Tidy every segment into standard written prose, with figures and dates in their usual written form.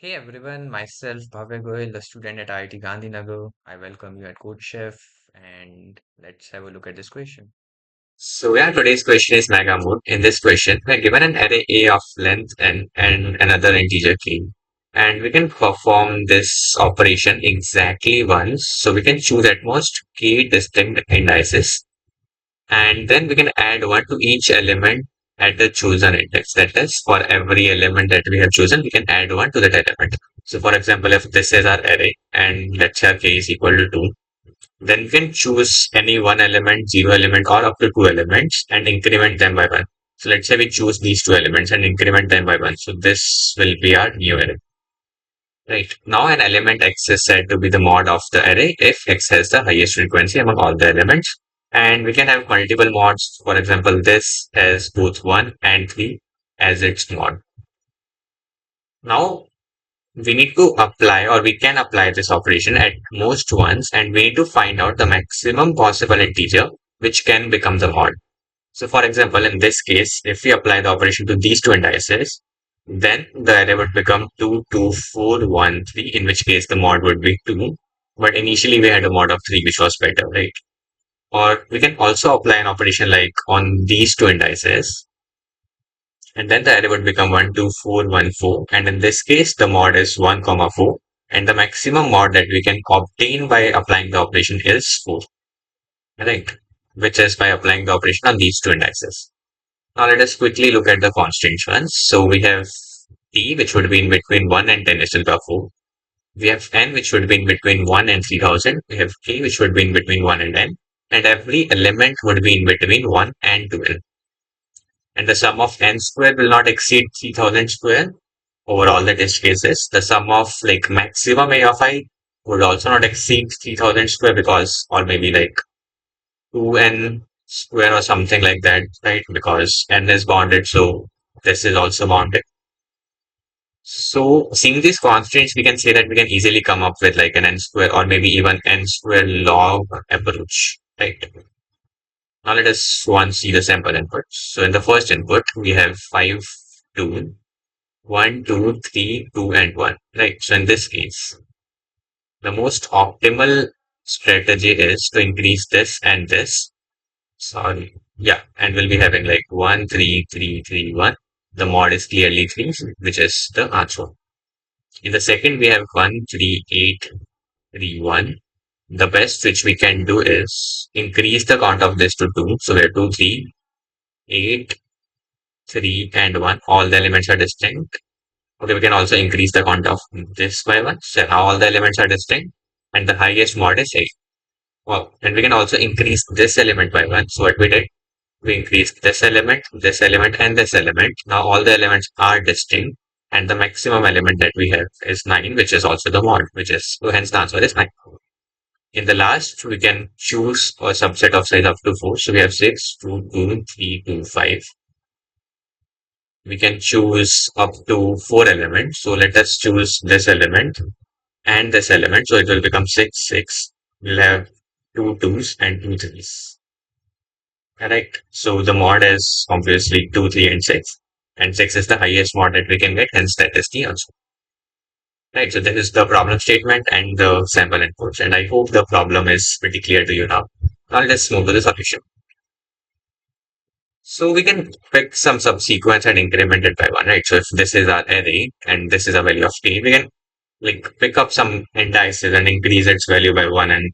Hey everyone, myself Bhavya Goyal, a student at IIT Gandhinagar. I welcome you at CodeChef and let's have a look at this question. Today's question is mega mode. In this question, we're given an array A of length and another integer k. And we can perform this operation exactly once. So we can choose at most k distinct indices. And then we can add one to each element at the chosen index. That is, for every element that we have chosen, we can add one to that element. So for example, if this is our array and let's say our k is equal to 2, then we can choose any one element, zero element, or up to two elements and increment them by one. So let's say we choose these two elements and increment them by one. So this will be our new array. Right. Now an element x is said to be the mod of the array if x has the highest frequency among all the elements. And we can have multiple mods. For example, this has both 1 and 3 as its mod. Now we need to apply or we can apply this operation at most once and we need to find out the maximum possible integer which can become the mod. So for example, in this case, if we apply the operation to these two indices, then the array would become 2, 2, 4, 1, 3, in which case the mod would be 2. But initially we had a mod of 3, which was better, right? Or we can also apply an operation like on these two indices, and then the array would become 1, 2, 4, 1, 4. And in this case, the mod is 1, comma 4. And the maximum mod that we can obtain by applying the operation is 4, right? Which is by applying the operation on these two indices. Now let us quickly look at the constraints ones. So we have t, which would be in between 1 and 10 is to the power 4. We have n, which would be in between 1 and 3000. We have k, which would be in between 1 and n. And every element would be in between 1 and 12. And the sum of n square will not exceed 3000 square over all the test cases. The sum of like maximum A of I would also not exceed 3000 square because, or maybe like 2n square or something like that, right? Because n is bounded, so this is also bounded. So seeing these constraints, we can say that we can easily come up with like an n square or maybe even n square log approach, right? Now let us once see the sample inputs. So in the first input, we have 5, 2, 1, 2, 3, 2, and 1, right? So in this case, the most optimal strategy is to increase this and this. Sorry. Yeah. And we'll be having like 1, 3, 3, 3, 1. The mod is clearly 3, which is the answer. In the second, we have 1, 3, 8, 3, 1. The best which we can do is increase the count of this to 2. So we have 2, 3, 8, 3, and 1. All the elements are distinct. Okay, we can also increase the count of this by 1. So now all the elements are distinct. And the highest mod is 8. Wow. And we can also increase this element by 1. So what we did, we increased this element, and this element. Now all the elements are distinct. And the maximum element that we have is 9, which is also the mod, which is, so hence the answer is 9. In the last, we can choose a subset of size up to 4. So we have 6, 2, 2, 3, 2, 5. We can choose up to 4 elements. So let us choose this element and this element. So it will become 6, 6. We'll have two twos and two threes. Correct. So the mod is obviously 2, 3, and 6. And 6 is the highest mod that we can get, hence that is the answer. Right. So this is the problem statement and the sample inputs. And I hope the problem is pretty clear to you now. Now let's move to the solution. So we can pick some subsequence and increment it by one, right? So if this is our array and this is a value of t, we can like pick up some indices and increase its value by one, and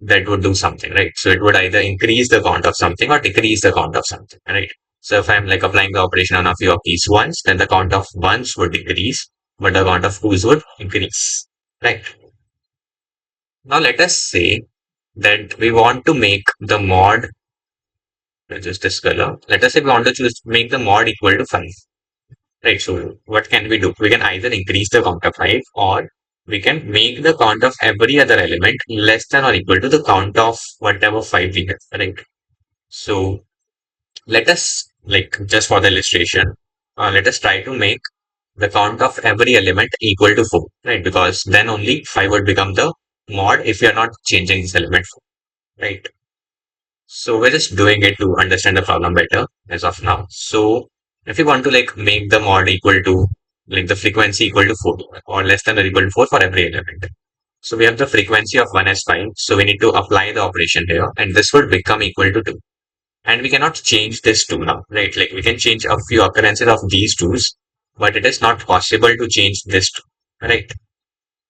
that would do something, right? So it would either increase the count of something or decrease the count of something, right? So if I'm like applying the operation on a few of these ones, then the count of ones would decrease, but the count of twos would increase, right? Now let us say that we want to make the mod, let's just this color. Let us say we want to choose make the mod equal to 5. Right. So what can we do? We can either increase the count of 5 or we can make the count of every other element less than or equal to the count of whatever 5 we have. Right. So let us like just for the illustration, let us try to make the count of every element equal to 4. Right. Because then only 5 would become the mod if we are not changing this element 4. Right. So we're just doing it to understand the problem better as of now. So if you want to like make the mod equal to like the frequency equal to 4 or less than or equal to 4 for every element. So we have the frequency of 1 as 5. So we need to apply the operation here and this would become equal to 2. And we cannot change this 2 now, right? Like we can change a few occurrences of these 2's, but it is not possible to change this 2, right?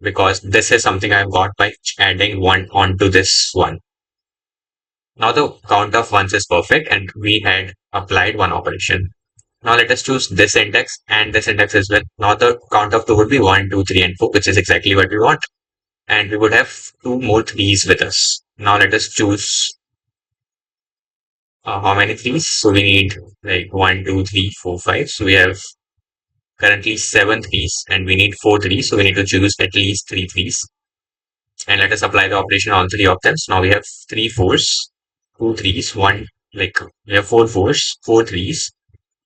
Because this is something I've got by adding 1 onto this 1. Now the count of ones is perfect and we had applied one operation. Now let us choose this index and this index as well. Now the count of 2 would be 1, 2, 3, and 4, which is exactly what we want. And we would have 2 more 3's with us. Now let us choose how many 3's? So we need like 1, 2, 3, 4, 5. So we have currently 7 3's and we need 4 3's. So we need to choose at least 3 3's. And let us apply the operation on all three of them. So now we have 3 4's, 2 3's, 1, like we have 4 4's, 4 3's,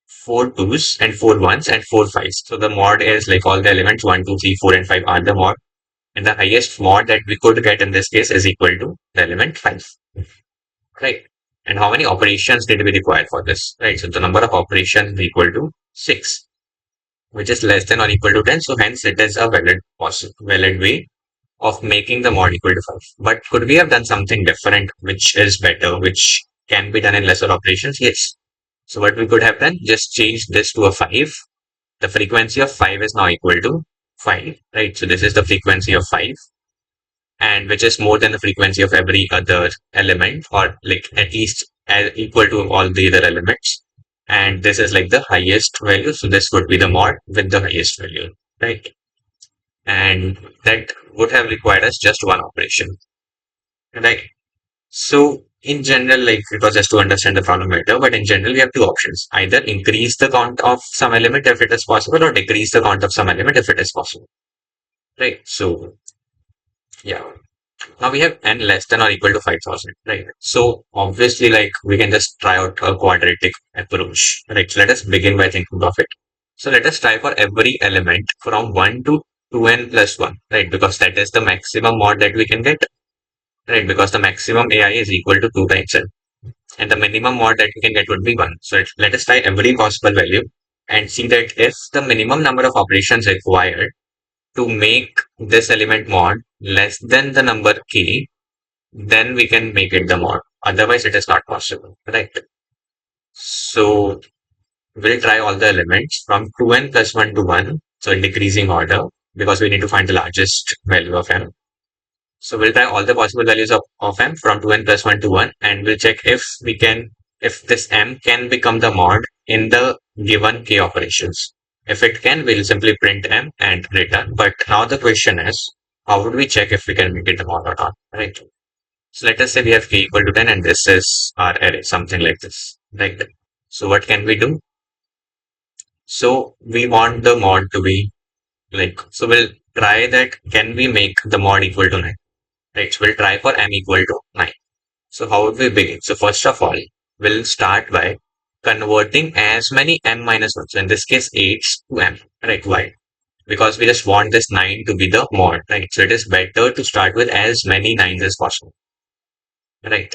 4 2's, and 4 1's, and 4 5's. So the mod is like all the elements 1, 2, 3, 4, and 5 are the mod. And the highest mod that we could get in this case is equal to the element 5. Right. And how many operations did we require for this? Right. So the number of operations is equal to 6, which is less than or equal to 10. So hence it is a valid way of making the mod equal to 5. But could we have done something different, which is better, which can be done in lesser operations? Yes. So what we could have done, just change this to a 5. The frequency of 5 is now equal to 5, right? So this is the frequency of 5, and which is more than the frequency of every other element, or like at least equal to all the other elements. And this is like the highest value. So this would be the mod with the highest value, right? And that would have required us just one operation, right? So in general, like it was just to understand the problem better, but in general, we have two options. Either increase the count of some element if it is possible, or decrease the count of some element if it is possible. Right. So yeah. Now we have n less than or equal to 5,000. Right. So obviously, like we can just try out a quadratic approach. Right. So let us begin by thinking of it. So let us try for every element from 1 to 2n plus 1. Right. Because that is the maximum mod that we can get. Right. Because the maximum AI is equal to 2 times n. And the minimum mod that we can get would be 1. So let us try every possible value and see that if the minimum number of operations required to make this element mod less than the number k, then we can make it the mod. Otherwise, it is not possible, right? So we'll try all the elements from 2n plus 1 to 1, so in decreasing order, because we need to find the largest value of m. So we'll try all the possible values of m from 2n plus 1 to 1, and we'll check if this m can become the mod in the given k operations. If it can, we'll simply print m and return. But now the question is, how would we check if we can make it the mod or not, right? So let us say we have k equal to 10 and this is our array, something like this, right? So what can we do? So we want the mod to be like, so we'll try that, can we make the mod equal to 9? Right, so we'll try for m equal to 9. So how would we begin? So first of all, we'll start by converting as many m minus 1. So in this case, 8 to m. Right, why? Because we just want this 9 to be the mod. Right, so it is better to start with as many 9s as possible. Right.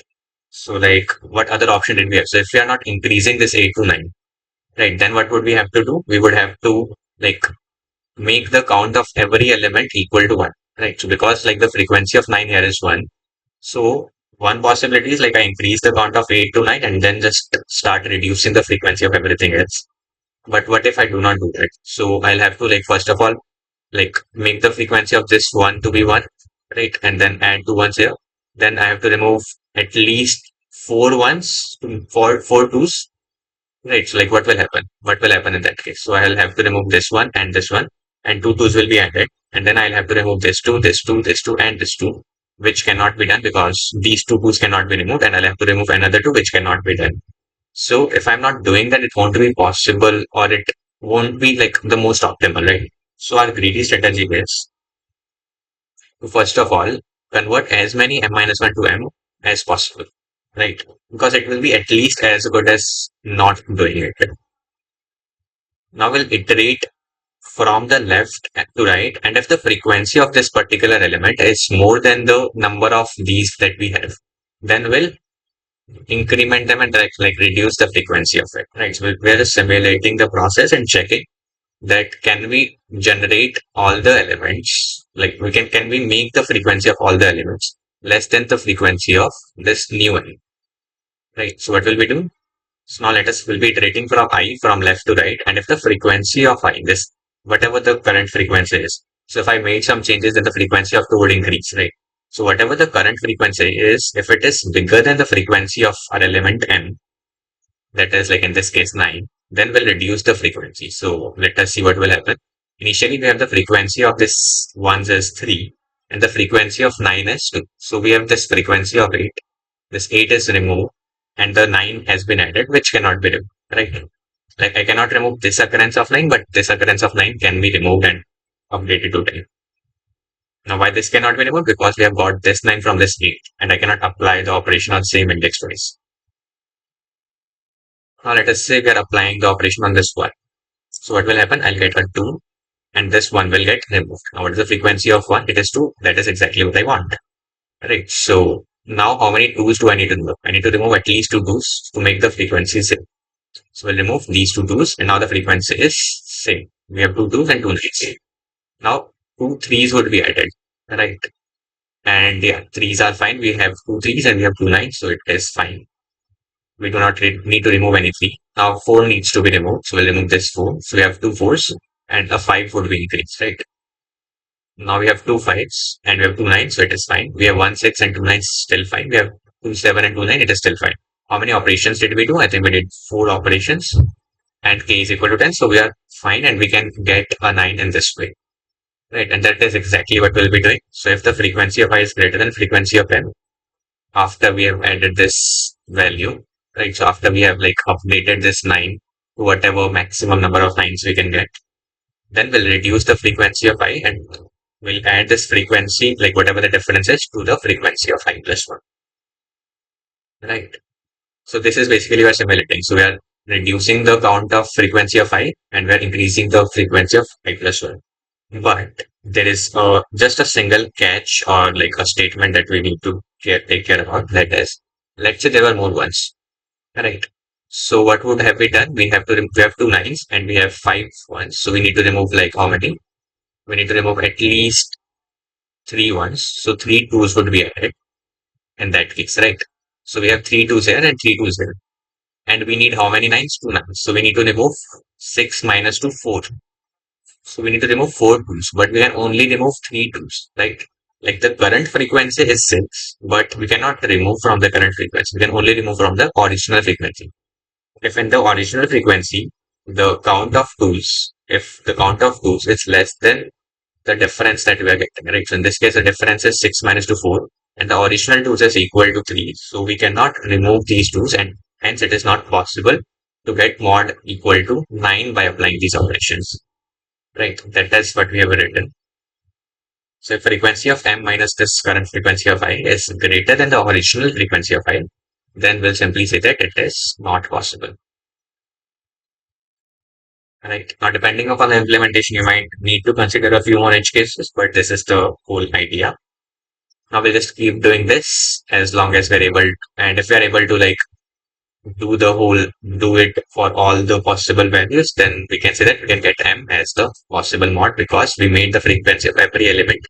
So like what other option did we have? So if we are not increasing this 8 to 9, right, then what would we have to do? We would have to like make the count of every element equal to 1. Right. So because like the frequency of 9 here is 1, so one possibility is like I increase the count of 8 to 9 and then just start reducing the frequency of everything else. But what if I do not do that? So I'll have to like first of all like make the frequency of this 1 to be 1, right? And then add 2 ones here. Then I have to remove at least 4 ones, four twos, right? So like what will happen? What will happen in that case? So I'll have to remove this one, and 2 twos will be added. And then I'll have to remove this two, this two, this two, and this two, which cannot be done because these 2 twos cannot be removed. And I'll have to remove another two, which cannot be done. So if I'm not doing that, it won't be possible or it won't be like the most optimal, right? So our greedy strategy is to first of all convert as many m minus 1 to m as possible, right? Because it will be at least as good as not doing it. Now we'll iterate from the left to right, and if the frequency of this particular element is more than the number of these that we have, then we'll increment them and like reduce the frequency of it, right? So we're simulating the process and checking that can we generate all the elements, like can we make the frequency of all the elements less than the frequency of this new one, right? So what will we do? So now let us will be iterating from I from left to right, and if the frequency of I, this whatever the current frequency is, so if I made some changes, then the frequency of 2 would increase, right? So whatever the current frequency is, if it is bigger than the frequency of our element n, that is like in this case 9, then we'll reduce the frequency. So let us see what will happen. Initially, we have the frequency of this ones is 3 and the frequency of 9 is 2. So we have this frequency of 8. This 8 is removed and the 9 has been added, which cannot be removed, right? Like I cannot remove this occurrence of 9, but this occurrence of 9 can be removed and updated to 10. Now, why this cannot be removed? Because we have got this 9 from this 8 and I cannot apply the operation on same index twice. Now, let us say we are applying the operation on this one. So what will happen? I'll get a 2 and this 1 will get removed. Now what is the frequency of 1? It is 2. That is exactly what I want. Right. So now how many 2's do I need to remove? I need to remove at least 2 2's to make the frequency same. So we'll remove these 2 2's and now the frequency is same. We have 2 2's and 2 9's. Now 2 3's would be added. Right. And yeah, 3's are fine. We have 2 3's and we have 2 9's. So it is fine. We do not need to remove any 3. Now 4 needs to be removed. So we'll remove this 4. So we have 2 4's and a 5 would be increased, right? Now we have 2 5's and we have 2 9's, so it is fine. We have 1 6 and 2 9's still fine. We have 2 7 and 2 9, it is still fine. How many operations did we do? I think we did 4 operations and k is equal to 10. So we are fine and we can get a 9 in this way. Right. And that is exactly what we'll be doing. So if the frequency of I is greater than frequency of n, after we have added this value, right? So after we have like updated this 9 to whatever maximum number of 9's we can get, then we'll reduce the frequency of I and we'll add this frequency, like whatever the difference is, to the frequency of I plus 1. Right. So this is basically our simulating. So we are reducing the count of frequency of I and we are increasing the frequency of I plus 1. But there is just a single catch or like a statement that we need to take care about. That is, let's say there were more ones. Right. So what would have we done? We have we have 2 9's and we have 5 ones. So we need to remove like how many? We need to remove at least 3 ones. So 3 2's would be added in that case, right? So we have 3 2's here and 3 2's here. And we need how many 9's? 2 9's. So we need to remove 6 minus 2, 4. So we need to remove 4 2's, but we can only remove 3 2's, right? Like the current frequency is 6, but we cannot remove from the current frequency. We can only remove from the original frequency. If in the original frequency, the count of tools, if the count of tools is less than the difference that we are getting, right? So in this case, the difference is 6 minus 2, 4, and the original tools is equal to 3. So we cannot remove these tools, and hence it is not possible to get mod equal to 9 by applying these operations, right? That is what we have written. So if frequency of m minus this current frequency of I is greater than the original frequency of I, then we'll simply say that it is not possible. Right. Now, depending upon the implementation, you might need to consider a few more edge cases, but this is the whole idea. Now we'll just keep doing this as long as we're able, and if we're able to like do it for all the possible values, then we can say that we can get m as the possible mod because we made the frequency of every element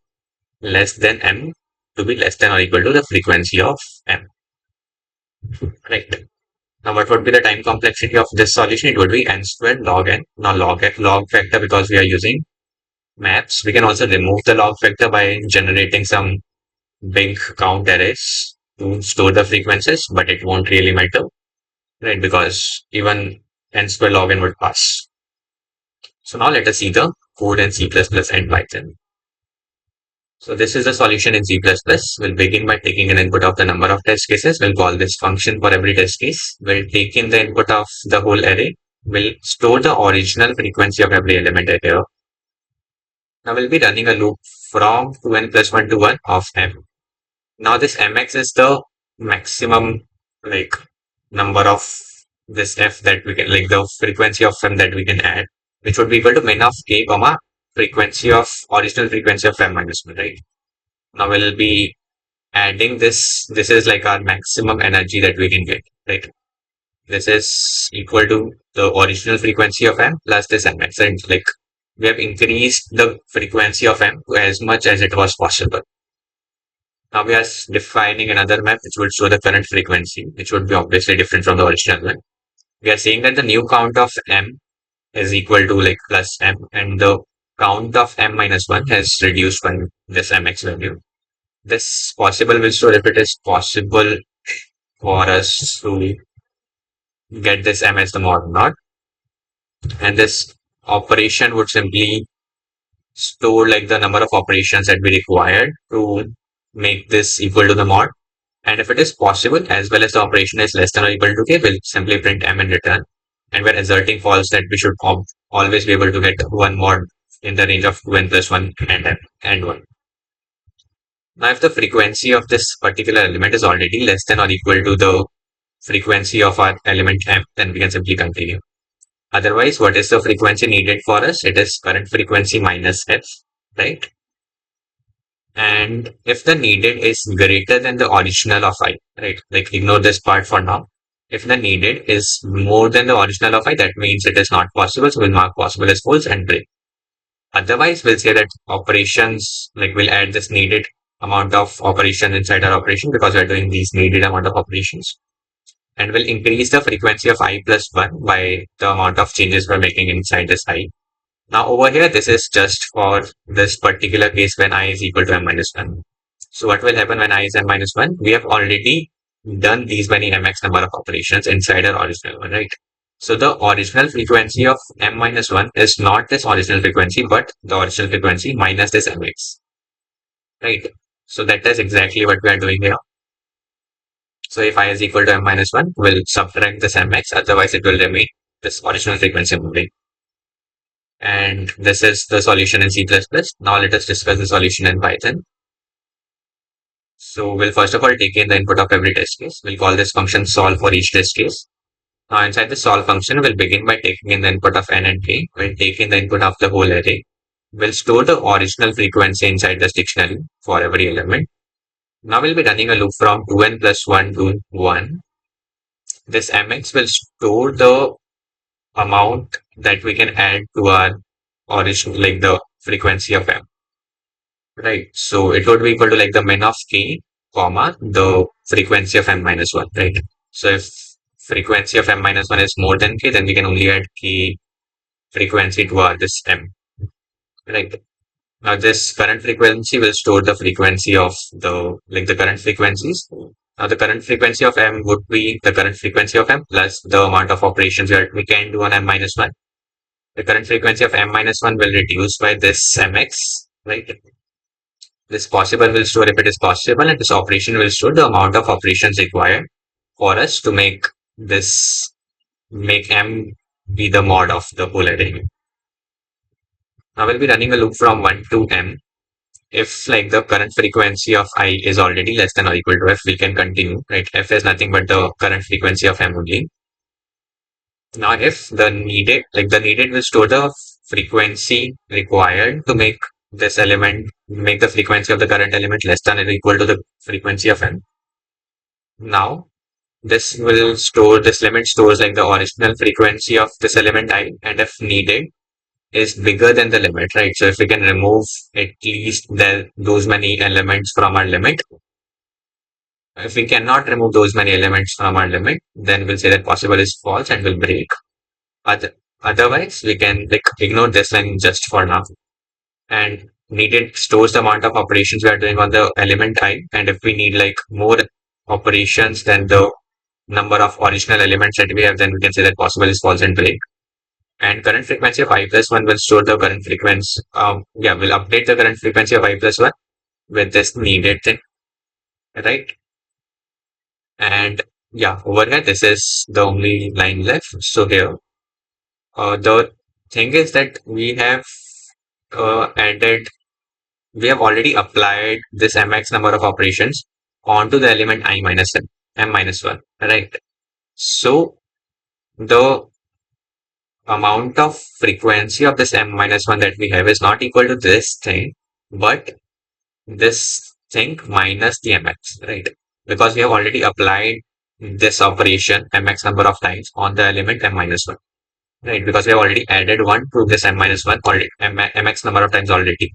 less than m to be less than or equal to the frequency of m. Right. Now, what would be the time complexity of this solution? It would be n squared log n. Now, log factor because we are using maps. We can also remove the log factor by generating some big count arrays to store the frequencies, but it won't really matter, right? Because even n squared log n would pass. So now let us see the code in C++ and Python. So this is the solution in C++. We'll begin by taking an input of the number of test cases. We'll call this function for every test case. We'll take in the input of the whole array. We'll store the original frequency of every element here. Now we'll be running a loop from 2n plus 1 to 1 of m. Now this mx is the maximum like number of this f that we can, like the frequency of m that we can add, which would be equal to min of k comma frequency of original frequency of m minus 1, right? Now we'll be adding this. This is like our maximum energy that we can get, right? This is equal to the original frequency of m plus this mx, and like we have increased the frequency of m to as much as it was possible. Now we are defining another map which would show the current frequency, which would be obviously different from the original one. We are saying that the new count of m is equal to like plus m, and the count of m minus 1 has reduced by this mx value. This possible will show if it is possible for us to get this m as the mod or not. And this operation would simply store like the number of operations that we required to make this equal to the mod. And if it is possible, as well as the operation is less than or equal to k, we'll simply print m in return. And we're asserting false that we should always be able to get one mod in the range of 2n plus 1 and m and 1. Now, if the frequency of this particular element is already less than or equal to the frequency of our element m, then we can simply continue. Otherwise, what is the frequency needed for us? It is current frequency minus f, right? And if the needed is greater than the original of I, right? Like ignore this part for now. If the needed is more than the original of I, that means it is not possible. So we'll mark possible as false and break. Otherwise, we'll say that operations, like we'll add this needed amount of operation inside our operation because we're doing these needed amount of operations. And we'll increase the frequency of I plus 1 by the amount of changes we're making inside this I. Now over here, this is just for this particular case when I is equal to m minus 1. So what will happen when I is m minus 1? We have already done these many mx number of operations inside our original one, right? So the original frequency of m minus 1 is not this original frequency, but the original frequency minus this mx, right? So that is exactly what we are doing here. So if I is equal to m minus 1, we'll subtract this mx, otherwise it will remain this original frequency only. And this is the solution in C++. Now let us discuss the solution in Python. So we'll first of all take in the input of every test case. We'll call this function solve for each test case. Now inside the solve function, we'll begin by taking in the input of n and k. We'll take in the input of the whole array. We'll store the original frequency inside this dictionary for every element. Now we'll be running a loop from 2n plus 1 to 1. This mx will store the amount that we can add to our original, like the frequency of m. Right. So it would be equal to like the min of k, comma, the frequency of m minus 1, right? So if frequency of m minus 1 is more than k, then we can only add k frequency to our this m, right? Now this current frequency will store the frequency of the current frequencies. Now the current frequency of m would be the current frequency of m plus the amount of operations that we can do on m minus 1. The current frequency of m minus 1 will reduce by this mx, right? This possible will store if it is possible, and this operation will store the amount of operations required for us to make m be the mod of the whole array. Now we'll be running a loop from 1 to m. If like the current frequency of I is already less than or equal to f, we can continue, right? F is nothing but the current frequency of m only. Now if the needed will store the frequency required to make make the frequency of the current element less than or equal to the frequency of n. Now this limit stores like the original frequency of this element I, and if needed is bigger than the limit, right? So if we can remove at least those many elements from our limit, if we cannot remove those many elements from our limit, then we'll say that possible is false and will break. Otherwise, we can like ignore this line just for now. And needed stores the amount of operations we are doing on the element I, and if we need like more operations than the number of original elements that we have, then we can say that possible is false and break. And current frequency of I plus 1 will store the current frequency. We'll update the current frequency of I plus 1 with this needed thing, right? And yeah, over here, this is the only line left. So here, the thing is that added, we have already applied this mx number of operations onto the element I minus m minus 1, right? So the amount of frequency of this m minus 1 that we have is not equal to this thing, but this thing minus the mx, right? Because we have already applied this operation mx number of times on the element m minus 1. right? Because we have already added 1 to this m minus 1 already, mx number of times already.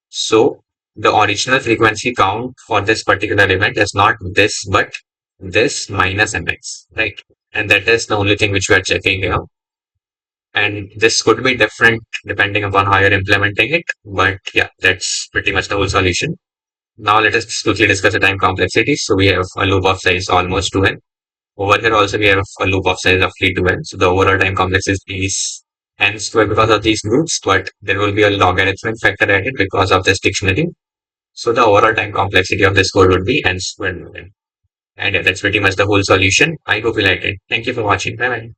So the original frequency count for this particular event is not this, but this minus mx, right? And that is the only thing which we are checking here. And this could be different depending upon how you're implementing it. But yeah, that's pretty much the whole solution. Now let us quickly discuss the time complexity. So we have a loop of size almost 2n. Over here also we have a loop of size roughly 2n. So the overall time complexity is n square because of these loops, but there will be a logarithmic factor added because of this dictionary. So the overall time complexity of this code would be n squared more n. And yeah, that's pretty much the whole solution. I hope you liked it. Thank you for watching. Bye bye.